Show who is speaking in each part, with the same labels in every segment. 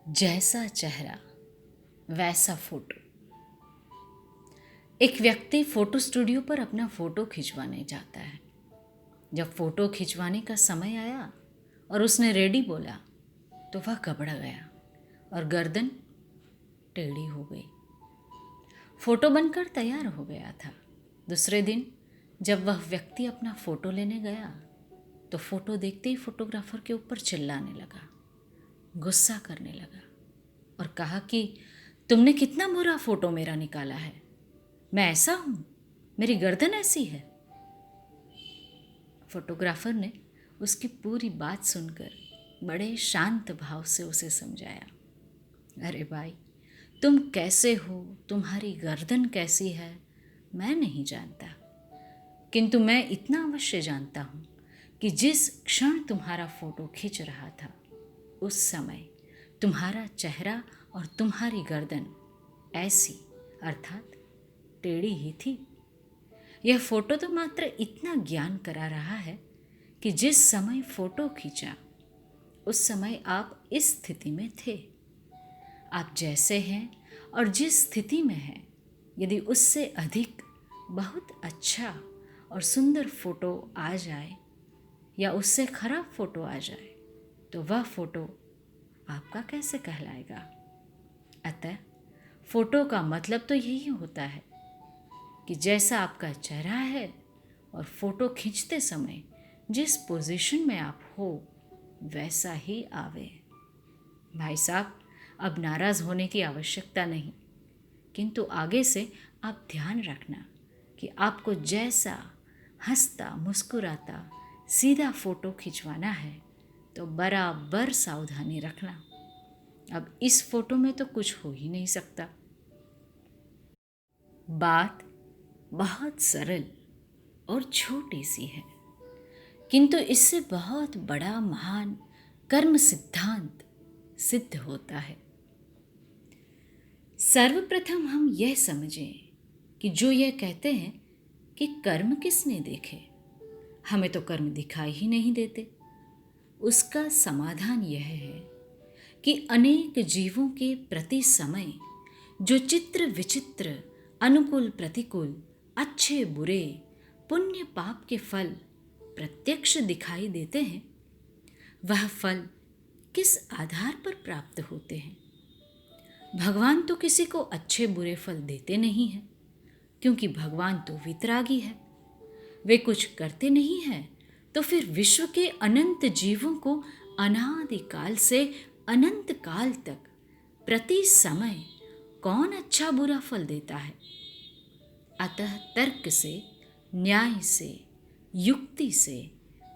Speaker 1: जैसा चेहरा वैसा फोटो। एक व्यक्ति फोटो स्टूडियो पर अपना फोटो खिंचवाने जाता है। जब फोटो खिंचवाने का समय आया और उसने रेडी बोला तो वह घबरा गया और गर्दन टेढ़ी हो गई। फोटो बनकर तैयार हो गया था। दूसरे दिन जब वह व्यक्ति अपना फोटो लेने गया तो फोटो देखते ही फोटोग्राफर के ऊपर चिल्लाने लगा, गुस्सा करने लगा और कहा कि तुमने कितना बुरा फोटो मेरा निकाला है। मैं ऐसा हूं, मेरी गर्दन ऐसी है। फोटोग्राफर ने उसकी पूरी बात सुनकर बड़े शांत भाव से उसे समझाया, अरे भाई, तुम कैसे हो, तुम्हारी गर्दन कैसी है, मैं नहीं जानता, किंतु मैं इतना अवश्य जानता हूँ कि जिस क्षण तुम्हारा फोटो खींच रहा था उस समय तुम्हारा चेहरा और तुम्हारी गर्दन ऐसी अर्थात टेढ़ी ही थी। यह फोटो तो मात्र इतना ज्ञान करा रहा है कि जिस समय फोटो खींचा उस समय आप इस स्थिति में थे। आप जैसे हैं और जिस स्थिति में हैं, यदि उससे अधिक बहुत अच्छा और सुंदर फोटो आ जाए या उससे खराब फोटो आ जाए तो वह फोटो आपका कैसे कहलाएगा। अतः फोटो का मतलब तो यही होता है कि जैसा आपका चेहरा है और फोटो खींचते समय जिस पोजीशन में आप हो वैसा ही आवे। भाई साहब, अब नाराज होने की आवश्यकता नहीं, किंतु आगे से आप ध्यान रखना कि आपको जैसा हंसता मुस्कुराता सीधा फोटो खिंचवाना है तो बराबर सावधानी रखना। अब इस फोटो में तो कुछ हो ही नहीं सकता। बात बहुत सरल और छोटी सी है, किंतु इससे बहुत बड़ा महान कर्म सिद्धांत सिद्ध होता है। सर्वप्रथम हम यह समझें कि जो यह कहते हैं कि कर्म किसने देखे, हमें तो कर्म दिखाई ही नहीं देते, उसका समाधान यह है कि अनेक जीवों के प्रति समय जो चित्र विचित्र, अनुकूल प्रतिकूल, अच्छे बुरे, पुण्य पाप के फल प्रत्यक्ष दिखाई देते हैं, वह फल किस आधार पर प्राप्त होते हैं। भगवान तो किसी को अच्छे बुरे फल देते नहीं हैं, क्योंकि भगवान तो वितरागी है। वे कुछ करते नहीं हैं तो फिर विश्व के अनंत जीवों को अनादिकाल से अनंत काल तक प्रति समय कौन अच्छा बुरा फल देता है। अतः तर्क से, न्याय से, युक्ति से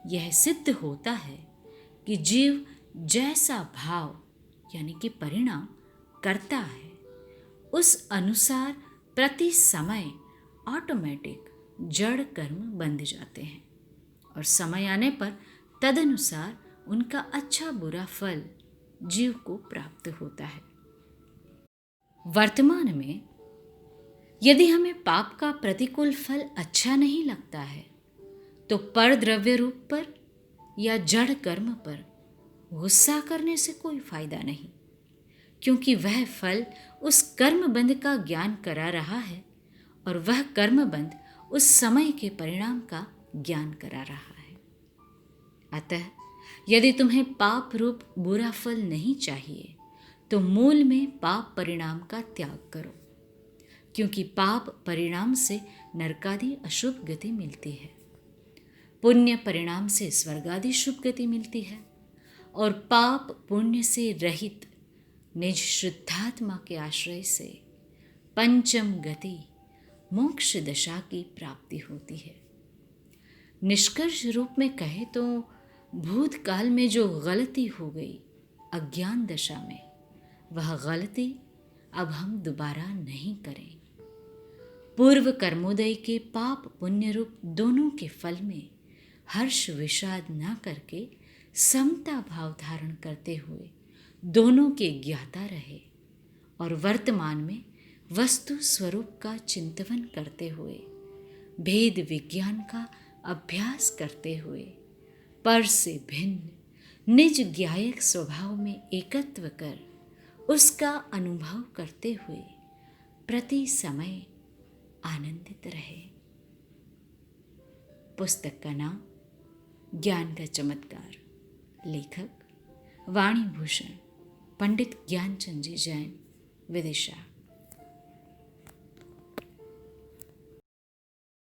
Speaker 1: यह सिद्ध होता है कि जीव जैसा भाव यानी कि परिणाम करता है उस अनुसार प्रति समय ऑटोमेटिक जड़ कर्म बंध जाते हैं और समय आने पर तदनुसार उनका अच्छा बुरा फल जीव को प्राप्त होता है। वर्तमान में यदि हमें पाप का प्रतिकूल फल अच्छा नहीं लगता है तो पर द्रव्य रूप पर या जड़ कर्म पर गुस्सा करने से कोई फायदा नहीं, क्योंकि वह फल उस कर्म बंध का ज्ञान करा रहा है और वह कर्म बंध उस समय के परिणाम का ज्ञान करा रहा है। अतः यदि तुम्हें पाप रूप बुरा फल नहीं चाहिए तो मूल में पाप परिणाम का त्याग करो, क्योंकि पाप परिणाम से नरकादि अशुभ गति मिलती है, पुण्य परिणाम से स्वर्गादि शुभ गति मिलती है और पाप पुण्य से रहित निज शुद्धात्मा के आश्रय से पंचम गति मोक्ष दशा की प्राप्ति होती है। निष्कर्ष रूप में कहे तो भूतकाल में जो गलती हो गई अज्ञान दशा में, वह गलती अब हम दोबारा नहीं करें। पूर्व कर्मोदय के पाप पुण्य रूप दोनों के फल में हर्ष विषाद न करके समता भाव धारण करते हुए दोनों के ज्ञाता रहे और वर्तमान में वस्तु स्वरूप का चिंतन करते हुए भेद विज्ञान का अभ्यास करते हुए पर से भिन्न निज ज्ञायक स्वभाव में एकत्व कर उसका अनुभव करते हुए प्रति समय आनंदित रहे। पुस्तक का नाम ज्ञान का चमत्कार, लेखक वाणी भूषण पंडित ज्ञानचंद जी जैन, विदिशा।